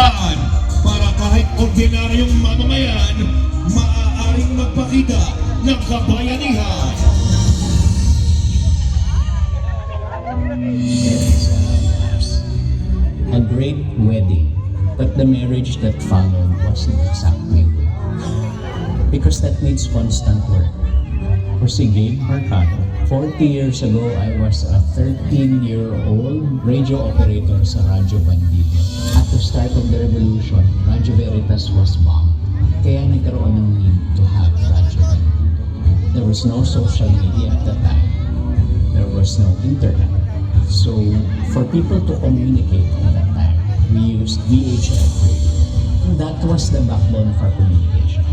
paraan para kahit ordinaryong mamamayan maaaring magpakita ng kabayanihan. A great wedding, but the marriage that followed wasn't exactly good. Because that needs constant work. For si Gabe Mercado, 40 years ago, I was a 13-year-old radio operator sa Radyo Bandido. At the start of the revolution, Radyo Veritas was bombed. Kaya nagkaroon ng need to have Radyo Bandido. There was no social media at the time. There was no internet. So, for people to communicate at that time, we used VHF radio. And that was the backbone of our communication.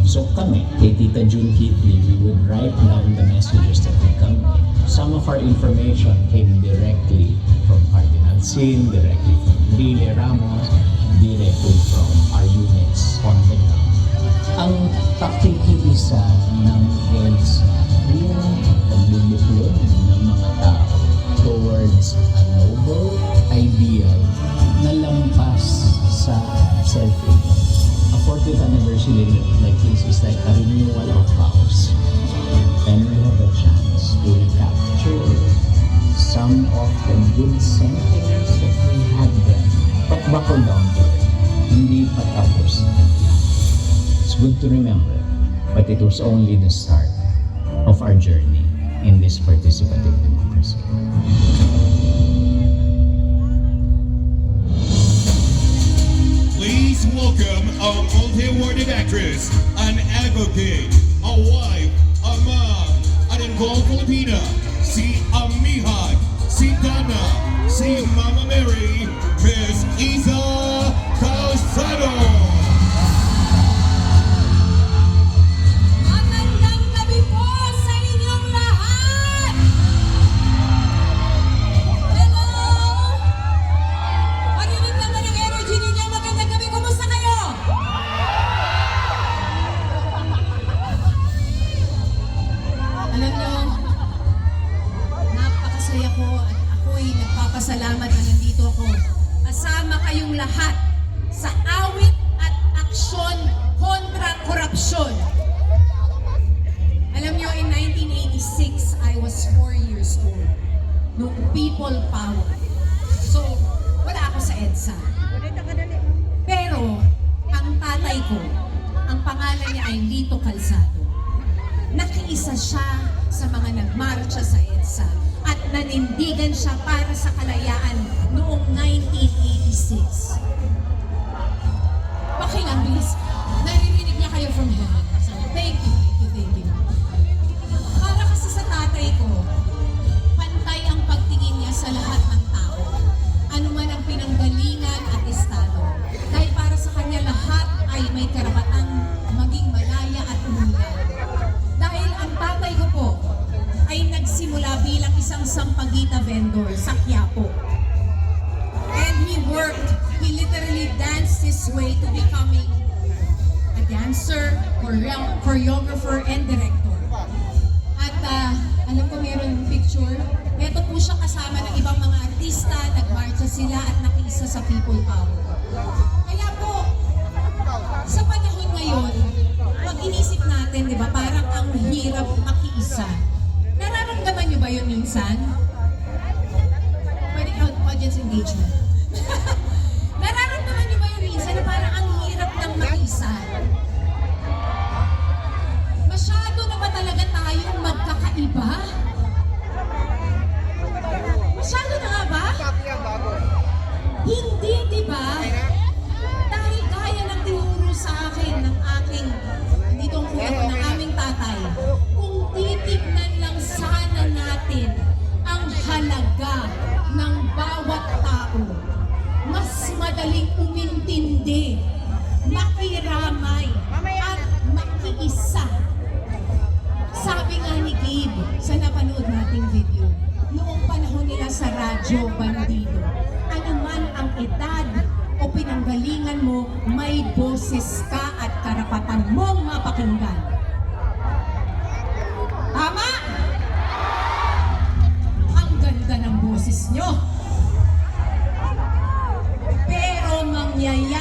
So kami, kay Tita June Kitley, we would write down the messages that would come in. Some of our information came directly from Cardinal Sin, directly from Rile Ramos, directly from our units on the ground. Ang pakikiisa ng EDSA, yung pagluluklod ng mga tao towards a noble ideal na lampas sa self-image. A 40th anniversary like this is like a renewal of vows. And we have a chance to recapture some of the good sentiments that we had then. But buckle down to it. Hindi pa tapos. It's good to remember, but it was only the start of our journey in this participative democracy. Please welcome a multi-awarded actress, an advocate, a wife, a mom, an involved Filipina, si Amihan, si Dana, si Mama Mary, Miss Isa Calzado. Magandang gabi po sa inyong lahat! Hello! Marinig naman ang energy ninyo. Magandang gabi. Kumusta kayo? Alam nyo, napakasaya ko at ako'y nagpapasalamat na nandito ako. Kasama kayong lahat sa awit at aksyon kontra korupsyon. Alam nyo, in 1986, I was 4 years old. Nung people power. So, wala ako sa EDSA. Pero, ang tatay ko, ang pangalan niya ay Lito Calzado. Nakiisa siya sa mga nagmarcha sa EDSA at nanindigan siya para sa kalayaan noong 1986. Pakinggan, please. Naririnig niya kayo from heaven. So, thank you. Para kasi sa tatay ko, pantay ang pagtingin niya sa lahat ng tao. Ano man ang pinanggalingan at estado. Dahil para sa kanya lahat ay may karapatang maging malaya at umunlad. Dahil ang tatay ko po ay nagsimula bilang isang sampagita vendor sa Quiapo. And he literally danced his way to becoming a dancer, choreographer, and director. At alam ko meron picture. Ito po siya kasama ng ibang mga artista, nagmarcha sila at nakiisa sa People Power. Kaya po, sa panahon ngayon, pag inisip natin, di ba, parang ang hirap makiisa. Nararamdaman niyo ba yun minsan? Pwede audience engagement. Nararamdaman niyo ba yun minsan na parang ang hirap ng makiisa? Masyado na ba talaga tayong magkakaiba? Masyado na nga ba? Hindi, di ba? Dahil gaya ng tinuro sa akin ng aking, dito ang kuya ko, ng aming tatay, kung titignan lang sana natin ang halaga ng bawat tao, mas madaling umintindi, makiramay, at makiisa. Sabi nga ni Gabe sa napanood nating video, noong panahon nila sa Radyo Bandido, ano man ang edad o pinanggalingan mo, may boses ka at karapatan mong mapakinggan. Tama? Ang ganda ng boses nyo. Pero mangyayari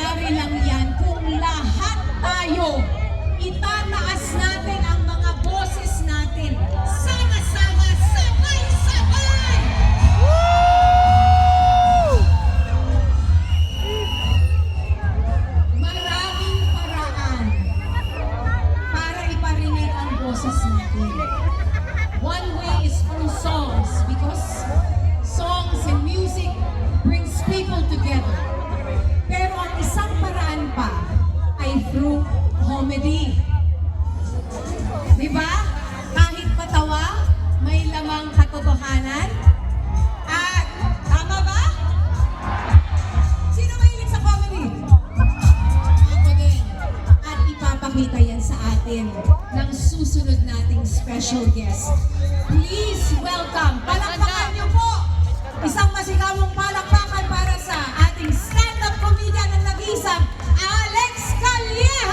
ating special guest. Please welcome, palakpakan niyo po, isang masigawang palakpakan para sa ating stand-up comedian ng nag-iisang Alex Calleja!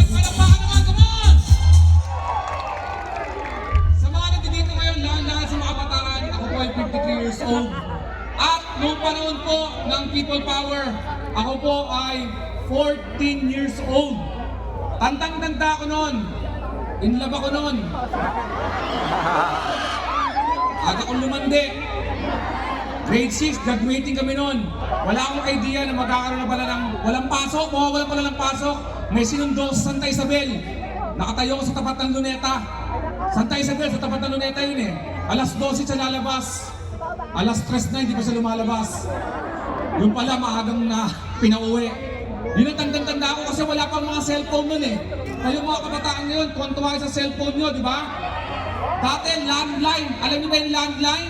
Palakpakan naman, come on! Sa mga nandito ngayon, lahat sa mga kabataan, ako po ay 53 years old. At noong panahon po ng People Power, ako po ay 14 years old. Tandang-tanda ko noon. In love ako noon. Aga kong lumandi. Grade 6, graduating kami noon. Wala akong idea na magkakaroon na pala ng walang pasok. Mawawalan pala ng pasok. May sinundo sa Santa Isabel. Nakatayo ko sa tapat ng luneta. Santa Isabel, sa tapat ng luneta yun eh. Alas 12 siya lalabas. Alas 3 na, hindi pa siya lumalabas. Yung pala, maagang na pinauwi. Yun ang tandang-tanda ko kasi wala pang mga cellphone nun eh. Kayo mga kabataan ngayon, tuwan-tuwa kayo sa cellphone nyo, di ba? Dati, landline. Alam niyo ba yung landline?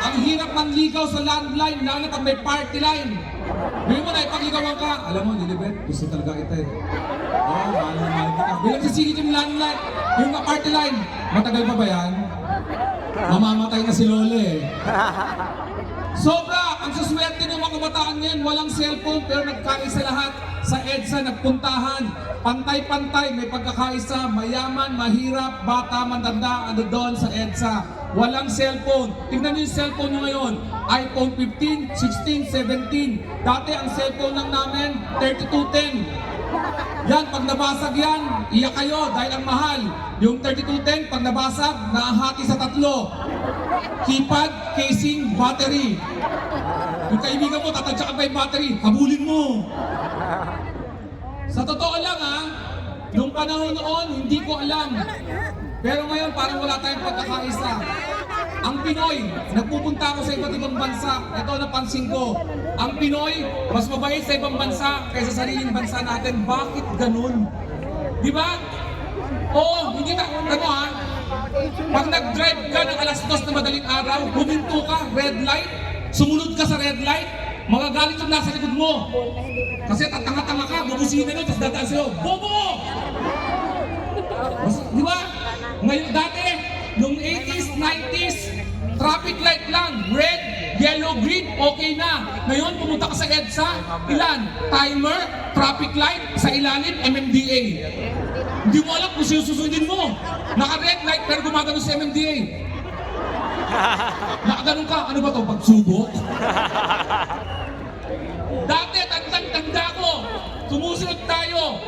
Ang hirap manligaw sa landline, lalo na pag may party line. Ngayon mo na, ipagligawan ka. Alam mo, Lilibet, gusto talaga kita eh. Oo, mahal na mahal kita. Bilang sisigit yung landline, yung party line. Matagal pa ba yan? Mamamatay na si Lola eh. Sobra! Ang suswerte ng mga kabataan ngayon, walang cellphone pero nagkaisa lahat. Sa EDSA, nagpuntahan. Pantay-pantay, may pagkakaisa. Mayaman, mahirap, bata, matanda, ano doon sa EDSA. Walang cellphone. Tingnan niyo yung cellphone nyo ngayon. iPhone 15, 16, 17. Dati ang cellphone lang namin, 3210. Yan, pag nabasag yan, iyak kayo dahil ang mahal. Yung 3210, pag nabasag, nahati sa 3. Keypad, casing, battery. Yung kaibigan mo, tatadyakan pa yung battery, habulin mo. Sa totoo lang ha, nung panahon noon, hindi ko alam. Pero ngayon, parang wala tayong pagkakaisa. Ang Pinoy, nagpupunta ako sa iba't ibang bansa. Ito napansin ko. Ang Pinoy, mas mabait sa ibang bansa kaysa sa sariling bansa natin. Bakit ganun? Di ba? Oo, hindi na. Ano ha? Pag nag-drive ka ng alas 2 na madaling araw, huminto ka, red light, sumunod ka sa red light, magagalit yung nasa likod mo. Kasi tatanga-tanga ka, bubusina nyo, tapos dadaan sa'yo, Bobo! Di ba? Ngayon dati, nung 80s, 90s, traffic light lang, red, yellow, green, okay na. Ngayon, pumunta ka sa EDSA, ilan? Timer, traffic light, sa ilalim, MMDA. Hindi mo alam kung sino susundin mo. Naka-red light, pero gumagano sa MMDA. Nakaganon ka, ano ba to? Pagsubok? Dati, tanda ko, sumusunod tayo.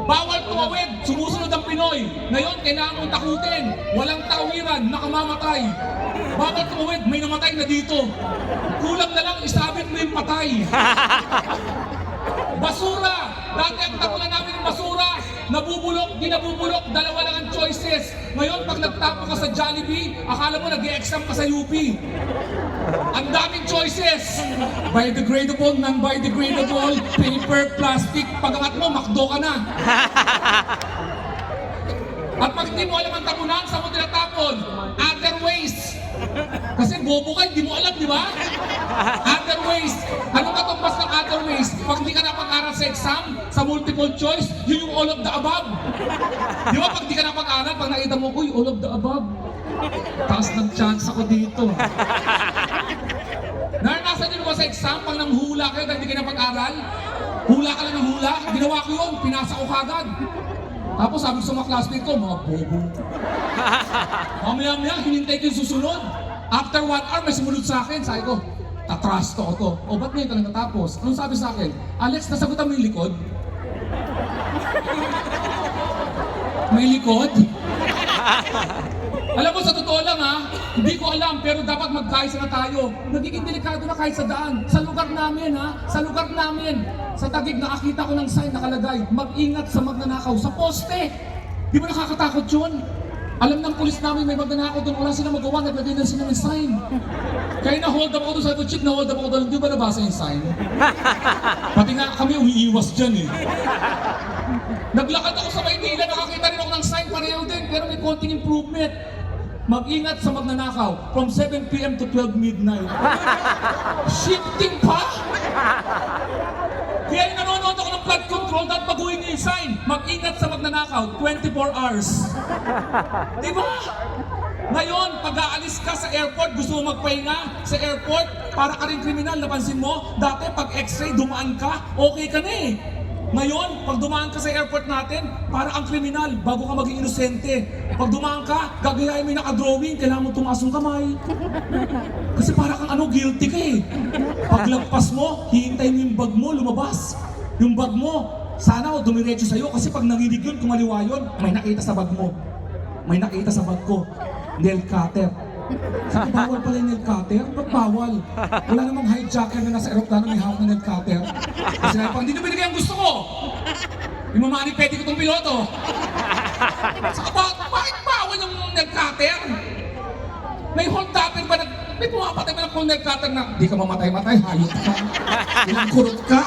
Bawal tumawid, sumusunod ang Pinoy. Ngayon, kailangan mong takutin. Walang tawiran, nakamamatay. Bawal tumawid, may namatay na dito. Kulang na lang, isabit mo yung patay. Basura! Dati ang takulan namin ng basura. Nabubulok, di nabubulok, dalawa lang ang choices. Ngayon, pag nagtapo ka sa Jollibee, akala mo nag-e-exam ka sa UP. Ang daming choices. Biodegradable, non-biodegradable, paper, plastic. Pag-angat mo, makdo ka na. At pag hindi mo alam ang tapunan, saan mo tinatapon? Other ways. Kasi bobo ka, hindi mo alam, di ba? Other ways. Ano katumbas ng other ways? Pag hindi ka napag-aral sa exam, sa multiple choice, yun yung all of the above. Di ba? Pag hindi ka napag-aral, pag nakita mo, uy, all of the above. Taas ng chance ako dito. Naranasan nyo naman sa exam, pag nanghula kayo dahil hindi ka napag-aral, hula ka lang ng hula, ginawa ko yun, pinasa ko kagad. Tapos sabi ko sa mga classmate ko, mga bobo. Mamaya-maya, hinintay ko yung susunod. After 1 hour, may sumunod sa akin. Sabi ko, tatrasto ko to. O, ba't ngayon ka lang natapos? Anong sabi sa akin? Alex, nasagutan mo yung likod? May likod? Alam mo, sa totoo lang ha, hindi ko alam, pero dapat magkaisa na tayo. Nagiging delikado na kahit sa daan. Sa lugar namin ha, sa lugar namin. Sa Taguig, nakakita ko ng sign nakalagay, mag-ingat sa magnanakaw sa poste. Di ba nakakatakot yun? Alam ng pulis namin may magnanakaw doon, wala silang magawa, naglagay na sila ng sign. Kaya na-hold up ako doon, sabi ko, chick, na-hold up ako doon, di ba nabasa yung sign? Pati nga kami umiiwas dyan eh. Naglakad ako sa Maynila, nakakita rin ako ng sign, pareho din, pero may konting improvement. Mag-ingat sa magnanakaw from 7 p.m. to 12 midnight. Shifting pa? Kaya nanonood ako ng flood control at baguhin niyo yung sign. Mag-ingat sa magnanakaw, 24 hours. Di ba? Ngayon, pag aalis ka sa airport, gusto mo magpahinga sa airport, para ka rin kriminal, napansin mo? Dati pag x-ray, dumaan ka, okay ka na eh. Ngayon, pag dumaan ka sa airport natin, para ang kriminal, bago ka maging inosente. Pag dumaan ka, gagayahin mo yung naka-drawing, kailangan mo tumaas yung kamay. Kasi para kang guilty ka eh. Paglagpas mo, hihintayin mo yung bag mo, lumabas. Yung bag mo, sana dumiretso sa'yo kasi pag nanginig yun, kumaliwa yun, may nakita sa bag mo. May nakita sa bag ko, nail cutter. Sabi, bawal pala yung nail cutter? Ba't bawal? Wala namang hijacker na nasa aeroplano may hawak na nail cutter. Kasi pag hindi nyo binigay ang gusto ko, imamani-pedi ko itong piloto. Saka bakit bawal yung nail cutter? May hold cutter ba na, may pumapatay ba ng nail cutter na, di ka mamatay-matay, hayop ka. Ilang kurot ka.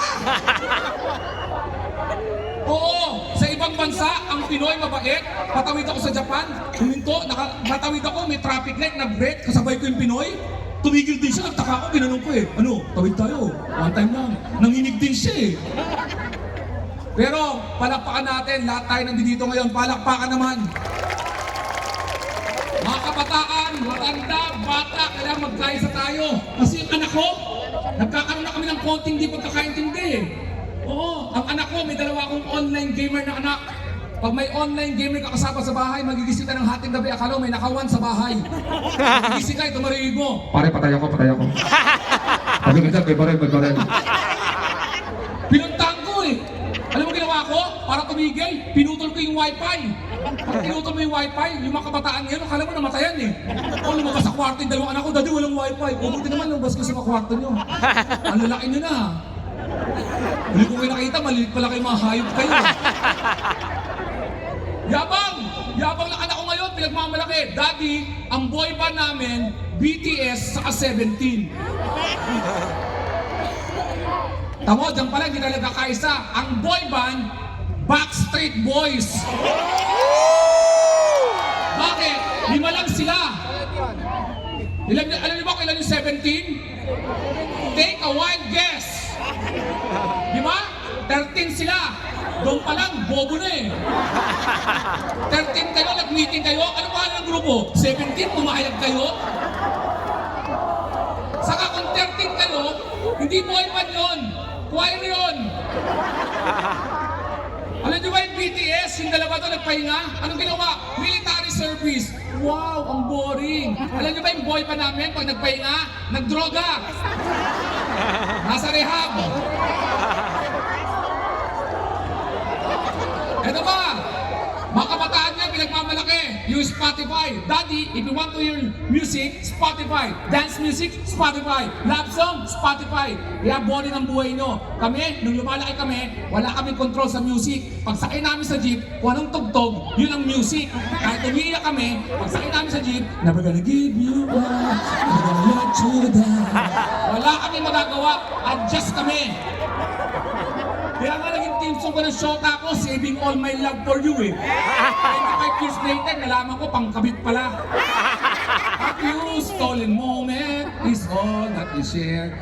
Oo, sa ibang bansa, ang Pinoy mabait. Patawid ako sa Japan, huminto, natawid ako, may traffic light, nag-brake, kasabay ko yung Pinoy. Tumigil din siya, nagtaka ako, ginanong ko eh. Ano, tawid tayo, one time lang. Nanginig din siya eh. Pero, palakpakan natin, lahat tayo nandito ngayon, palakpakan naman. Mga kabataan, matanda, bata, kailangan magkaisa tayo. Kasi yung anak ko, nagkakaroon na kami ng konting di pagkakaintindi eh. Oo, ang anak ko, may dalawa akong online gamer na anak. Pag may online gamer ka kasama sa bahay, magigising ka ng hating gabi, akala mo may nakawan sa bahay. Magigising ka, ito marinig mo. Pare, patay ako, patay ako. Sabi ka dyan, may baril. Pinuntahan ko eh. Alam mo ginawa ko? Para tumigil, pinutol ko yung wifi. Pag pinutol mo yung wifi, yung mga kabataan ngayon, akala mo namatayan eh. O, lumabas sa kwarto yung dalawang anak ko, dati walang wifi. O, buti naman lumabas ko sa kwarto nyo. Ang lalaki nyo na. Hindi ko kayo nakita, maliit pala kayo mga hayop kayo. Yabang na anak ko ngayon, pinagmamalaki. Daddy, ang boy band namin, BTS saka 17. Tamo, dyan pala, hindi talaga kaisa. Ang boy band, Backstreet Boys. Bakit? 5 lang sila. Alam niyo ba kung ilan yung 17? Take a wild guess. Di ba? 13 sila. Doon pa lang, bobo na eh. 13 kayo, nag-meeting kayo. Ano pa ng grupo? 17, pumayag kayo. Saka kung 13 kayo, hindi boy band yun. Choir yun. Alam niyo ba yung BTS, yung dalawa to nagpahinga? Anong ginawa? Military service. Wow, ang boring. Alam niyo ba yung boy pa namin, pag nagpahinga, nagdroga. Nasa rehab. Ito ba? Mga kabataan niya, pinagmamalaki. Yung Spotify. Daddy, if you want to hear music, Spotify. Dance music, Spotify. Love song, Spotify. Kaya boring ang buhay nyo. Kami, nung lumalaki kami, wala kaming control sa music. Pag sakay namin sa jeep, kung anong tugtog, yun ang music. Kahit umiiyak kami, pag sakay namin sa jeep, never gonna give you up, never gonna let you down. Wala kami magagawa, adjust kami. Kaya nga naging team song ko ng Shota ko, Saving All My Love For You eh. 25 years later, nalaman ko, pangkabit pala. A few stolen moment is all that we share.